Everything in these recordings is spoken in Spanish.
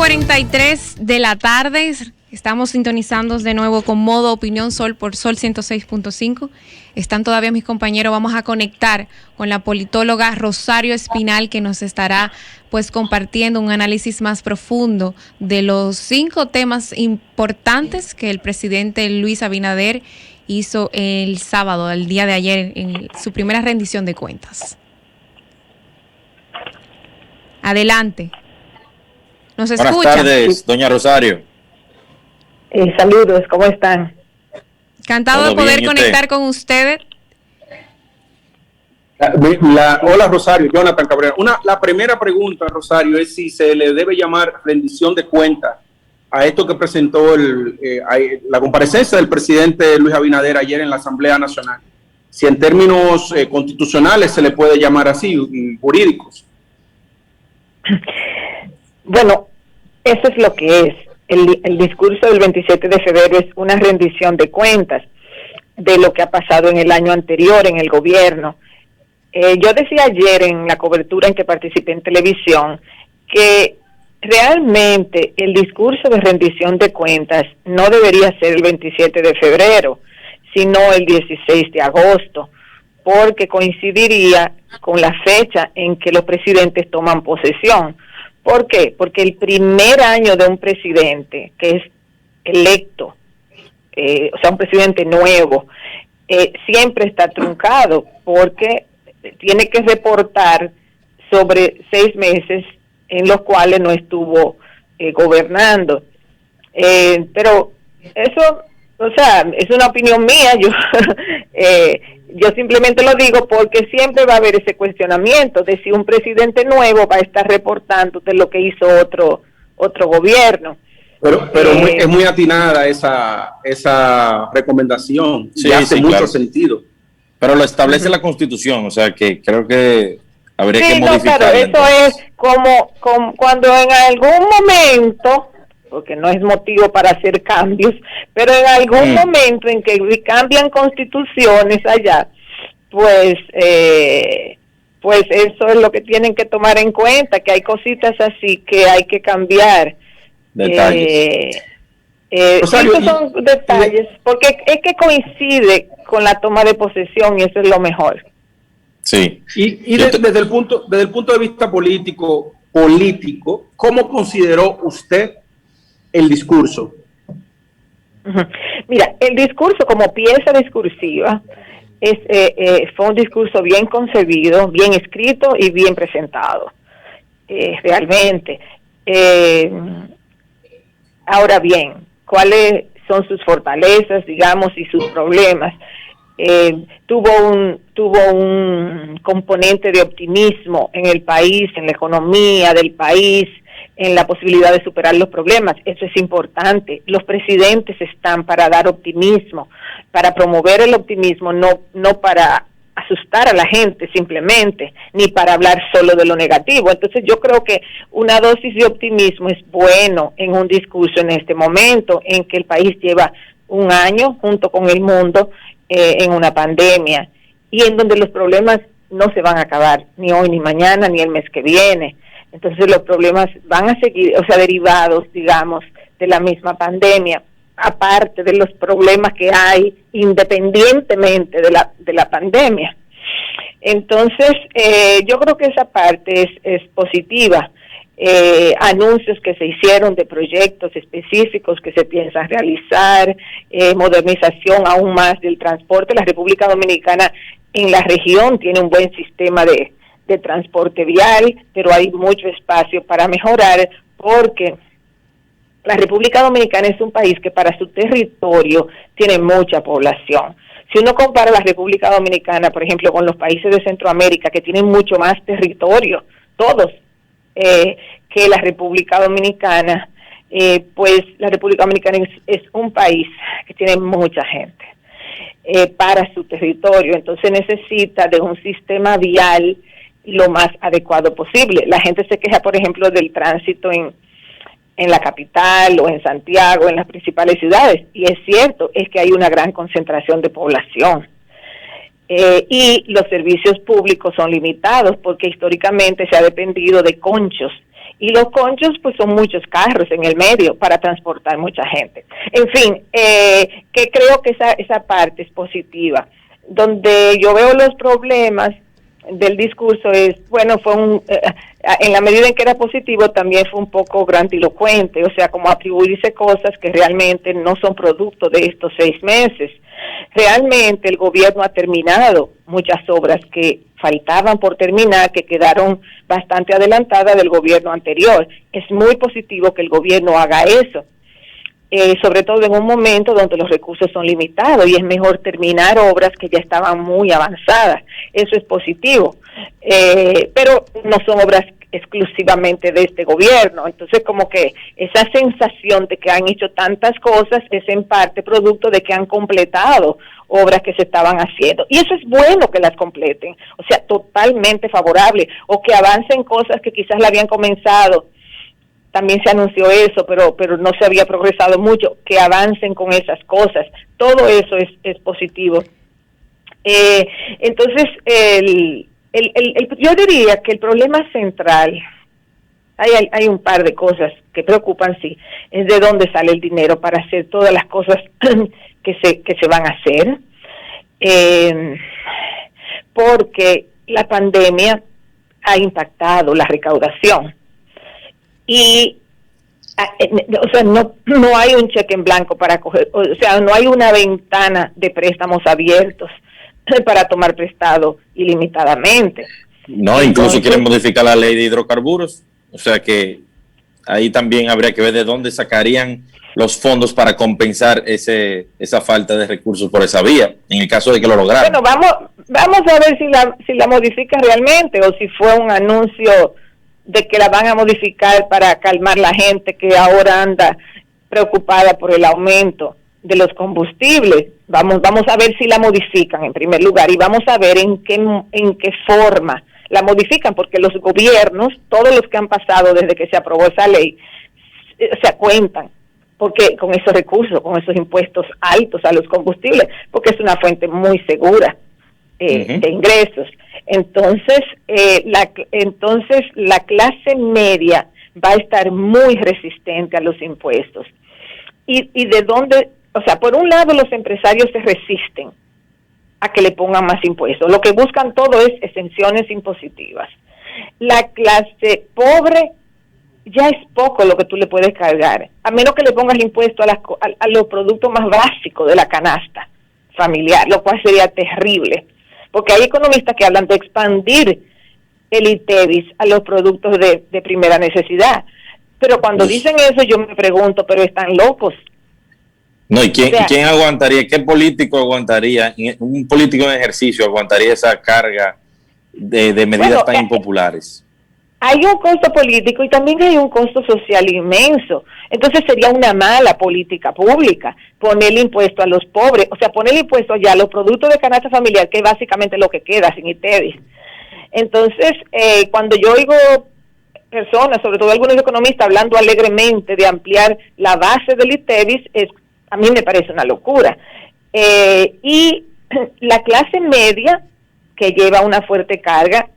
5:43 de la tarde. Estamos sintonizando de nuevo con Modo Opinión Sol por Sol 106.5. Están todavía mis compañeros. Vamos a conectar con la politóloga Rosario Espinal, que nos estará pues compartiendo un análisis más profundo de los 5 temas importantes que el presidente Luis Abinader hizo el sábado, el día de ayer, en su primera rendición de cuentas. Adelante. ¿Nos escucha? Buenas tardes, doña Rosario. Saludos, ¿cómo están? Encantado de poder conectar con ustedes. Hola Rosario, Jonathan Cabrera. La primera pregunta, Rosario, es si se le debe llamar rendición de cuentas a esto que presentó la comparecencia del presidente Luis Abinader ayer en la Asamblea Nacional. Si en términos constitucionales se le puede llamar así, jurídicos. Bueno, eso es lo que es. El discurso del 27 de febrero es una rendición de cuentas de lo que ha pasado en el año anterior en el gobierno. Yo decía ayer en la cobertura en que participé en televisión que realmente el discurso de rendición de cuentas no debería ser el 27 de febrero, sino el 16 de agosto, porque coincidiría con la fecha en que los presidentes toman posesión. ¿Por qué? Porque el primer año de un presidente que es electo, o sea, un presidente nuevo, siempre está truncado porque tiene que reportar sobre 6 meses en los cuales no estuvo gobernando. Pero eso, o sea, es una opinión mía. Yo simplemente lo digo porque siempre va a haber ese cuestionamiento de si un presidente nuevo va a estar reportando de lo que hizo otro gobierno. Pero es muy atinada esa recomendación, sí, y hace mucho claro sentido. Pero lo establece la Constitución, o sea que creo que habría que modificarla. Claro, eso es como cuando en algún momento, porque no es motivo para hacer cambios, pero en algún momento en que cambian constituciones allá, pues eso es lo que tienen que tomar en cuenta, que hay cositas así que hay que cambiar. Detalles. Esos son detalles, porque es que coincide con la toma de posesión y eso es lo mejor. Sí. Desde el punto de vista político, ¿cómo consideró usted el discurso? Mira, el discurso como pieza discursiva fue un discurso bien concebido, bien escrito y bien presentado, realmente. Ahora bien, ¿cuáles son sus fortalezas, digamos, y sus problemas? Tuvo un componente de optimismo en el país, en la economía del país, en la posibilidad de superar los problemas. Eso es importante. Los presidentes están para dar optimismo, para promover el optimismo, no para asustar a la gente simplemente, ni para hablar solo de lo negativo. Entonces yo creo que una dosis de optimismo es bueno en un discurso en este momento, en que el país lleva un año junto con el mundo en una pandemia, y en donde los problemas no se van a acabar, ni hoy, ni mañana, ni el mes que viene. Entonces los problemas van a seguir, o sea, derivados, digamos, de la misma pandemia, aparte de los problemas que hay independientemente de la pandemia. Entonces, yo creo que esa parte es positiva. Anuncios que se hicieron de proyectos específicos que se piensan realizar, modernización aún más del transporte. La República Dominicana en la región tiene un buen sistema de transporte vial, pero hay mucho espacio para mejorar, porque la República Dominicana es un país que para su territorio tiene mucha población. Si uno compara la República Dominicana, por ejemplo, con los países de Centroamérica, que tienen mucho más territorio, todos, que la República Dominicana, pues la República Dominicana es un país que tiene mucha gente para su territorio, entonces necesita de un sistema vial lo más adecuado posible. La gente se queja, por ejemplo, del tránsito en la capital o en Santiago, en las principales ciudades, y es cierto, es que hay una gran concentración de población. Y los servicios públicos son limitados porque históricamente se ha dependido de conchos Y los conchos, pues son muchos carros en el medio para transportar mucha gente. En fin, que creo que esa parte es positiva. Donde yo veo los problemas del discurso es, bueno, en la medida en que era positivo, también fue un poco grandilocuente, o sea, como atribuirse cosas que realmente no son producto de estos 6 meses. Realmente el gobierno ha terminado muchas obras que faltaban por terminar, que quedaron bastante adelantadas del gobierno anterior. Es muy positivo que el gobierno haga eso. Sobre todo en un momento donde los recursos son limitados y es mejor terminar obras que ya estaban muy avanzadas. Eso es positivo, pero no son obras exclusivamente de este gobierno. Entonces, como que esa sensación de que han hecho tantas cosas es en parte producto de que han completado obras que se estaban haciendo. Y eso es bueno que las completen, o sea, totalmente favorable, o que avancen cosas que quizás la habían comenzado. También se anunció eso, pero no se había progresado mucho, que avancen con esas cosas. Todo eso es positivo. Entonces, yo diría que el problema central, hay un par de cosas que preocupan, sí, es de dónde sale el dinero para hacer todas las cosas que se van a hacer, porque la pandemia ha impactado la recaudación. Y o sea, no hay un cheque en blanco para coger, o sea, no hay una ventana de préstamos abiertos para tomar prestado ilimitadamente. No, incluso quieren modificar la ley de hidrocarburos, o sea que ahí también habría que ver de dónde sacarían los fondos para compensar esa falta de recursos por esa vía, en el caso de que lo lograran. Bueno, vamos a ver si la modifica realmente o si fue un anuncio de que la van a modificar para calmar la gente que ahora anda preocupada por el aumento de los combustibles. Vamos a ver si la modifican en primer lugar y vamos a ver en qué forma la modifican, porque los gobiernos, todos los que han pasado desde que se aprobó esa ley, se cuentan porque con esos recursos, con esos impuestos altos a los combustibles, porque es una fuente muy segura de ingresos. Entonces, la clase media va a estar muy resistente a los impuestos. Y de dónde, o sea, por un lado los empresarios se resisten a que le pongan más impuestos. Lo que buscan todo es exenciones impositivas. La clase pobre ya es poco lo que tú le puedes cargar, a menos que le pongas impuesto a los productos más básicos de la canasta familiar, lo cual sería terrible. Porque hay economistas que hablan de expandir el ITEVIS a los productos de primera necesidad. Pero cuando dicen eso, yo me pregunto, ¿pero están locos? No, ¿y quién aguantaría? ¿Qué político aguantaría? Un político en ejercicio aguantaría esa carga de medidas tan impopulares. Hay un costo político y también hay un costo social inmenso. Entonces sería una mala política pública poner el impuesto a los pobres, o sea, poner el impuesto ya a los productos de canasta familiar, que es básicamente lo que queda sin ITEVIS. Entonces, cuando yo oigo personas, sobre todo algunos economistas, hablando alegremente de ampliar la base del ITEVIS, a mí me parece una locura. Y la clase media, que lleva una fuerte carga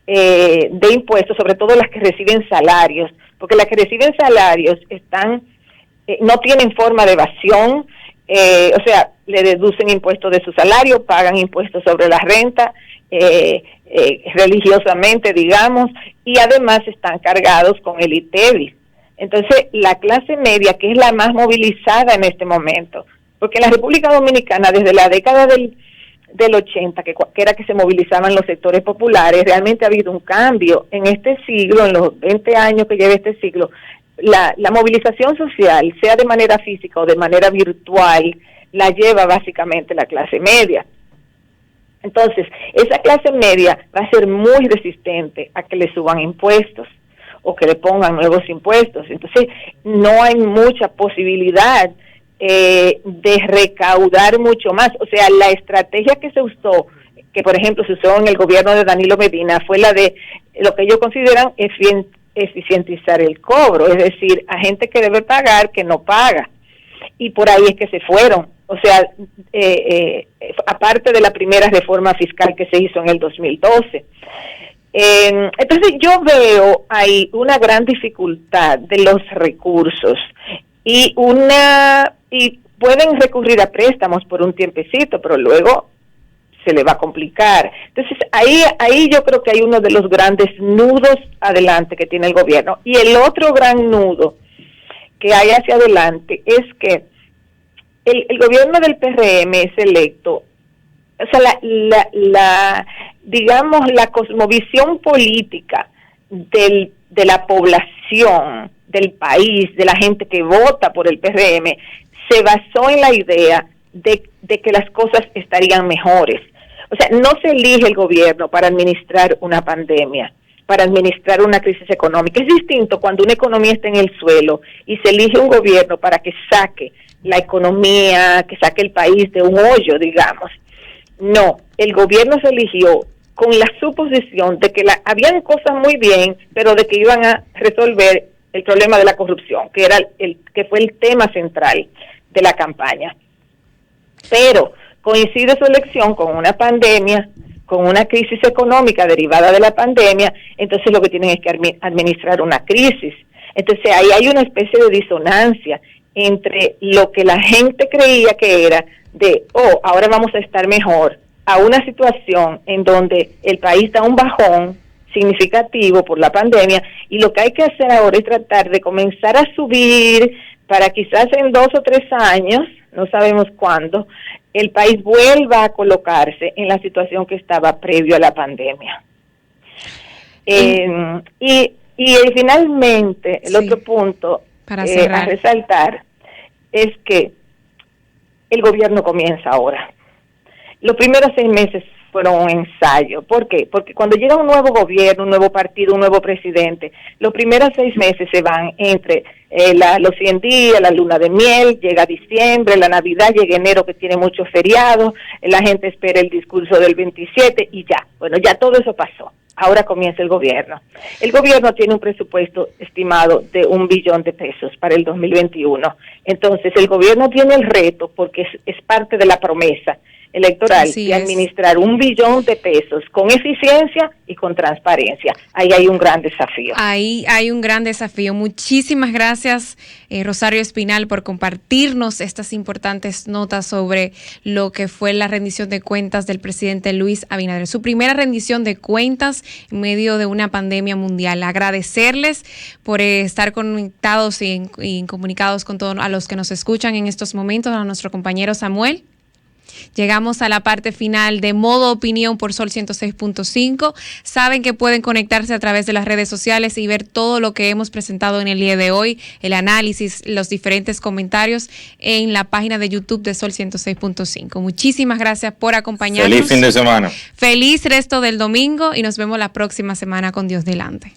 de impuestos, sobre todo las que reciben salarios, porque las que reciben salarios no tienen forma de evasión, o sea, le deducen impuestos de su salario, pagan impuestos sobre la renta, religiosamente, digamos, y además están cargados con el ITEVIS. Entonces, la clase media, que es la más movilizada en este momento, porque en la República Dominicana, desde la década del 80, que era que se movilizaban los sectores populares, realmente ha habido un cambio. En este siglo, en los 20 años que lleva este siglo, la movilización social, sea de manera física o de manera virtual, la lleva básicamente la clase media. Entonces, esa clase media va a ser muy resistente a que le suban impuestos o que le pongan nuevos impuestos. Entonces, no hay mucha posibilidad de recaudar mucho más. O sea, la estrategia que se usó, que por ejemplo se usó en el gobierno de Danilo Medina, fue la de lo que ellos consideran eficientizar el cobro, es decir, a gente que debe pagar que no paga. Y por ahí es que se fueron. O sea, aparte de la primera reforma fiscal que se hizo en el 2012. Entonces yo veo ahí una gran dificultad de los recursos y pueden recurrir a préstamos por un tiempecito, pero luego se le va a complicar. Entonces ahí yo creo que hay uno de los grandes nudos adelante que tiene el gobierno. Y el otro gran nudo que hay hacia adelante es que el gobierno del PRM es electo, o sea, digamos, la cosmovisión política de la población, del país, de la gente que vota por el PRM, se basó en la idea de que las cosas estarían mejores. O sea, no se elige el gobierno para administrar una pandemia, para administrar una crisis económica. Es distinto cuando una economía está en el suelo y se elige un gobierno para que saque la economía, que saque el país de un hoyo, digamos. No, el gobierno se eligió con la suposición de que habían cosas muy bien, pero de que iban a resolver el problema de la corrupción, que era que fue el tema central de la campaña. Pero coincide su elección con una pandemia, con una crisis económica derivada de la pandemia, entonces lo que tienen es que administrar una crisis. Entonces ahí hay una especie de disonancia entre lo que la gente creía que era ahora vamos a estar mejor, a una situación en donde el país da un bajón significativo por la pandemia, y lo que hay que hacer ahora es tratar de comenzar a subir para quizás en 2 o 3 años, no sabemos cuándo, el país vuelva a colocarse en la situación que estaba previo a la pandemia. Y finalmente, el otro punto a resaltar es que el gobierno comienza ahora. Los primeros 6 meses fueron un ensayo. ¿Por qué? Porque cuando llega un nuevo gobierno, un nuevo partido, un nuevo presidente, los primeros 6 meses se van entre los 100 días, la luna de miel, llega diciembre, la Navidad, llega enero que tiene muchos feriados, la gente espera el discurso del 27 y ya. Bueno, ya todo eso pasó. Ahora comienza el gobierno. El gobierno tiene un presupuesto estimado de $1 billón para el 2021. Entonces, el gobierno tiene el reto, porque es parte de la promesa electoral, de administrar $1 billón con eficiencia y con transparencia. Ahí hay un gran desafío. Ahí hay un gran desafío. Muchísimas gracias, Rosario Espinal, por compartirnos estas importantes notas sobre lo que fue la rendición de cuentas del presidente Luis Abinader. Su primera rendición de cuentas en medio de una pandemia mundial. Agradecerles por estar conectados y comunicados con todos a los que nos escuchan en estos momentos, a nuestro compañero Samuel. Llegamos a la parte final de Modo Opinión por Sol 106.5. Saben que pueden conectarse a través de las redes sociales y ver todo lo que hemos presentado en el día de hoy, el análisis, los diferentes comentarios en la página de YouTube de Sol 106.5. Muchísimas gracias por acompañarnos. Feliz fin de semana. Feliz resto del domingo y nos vemos la próxima semana con Dios delante.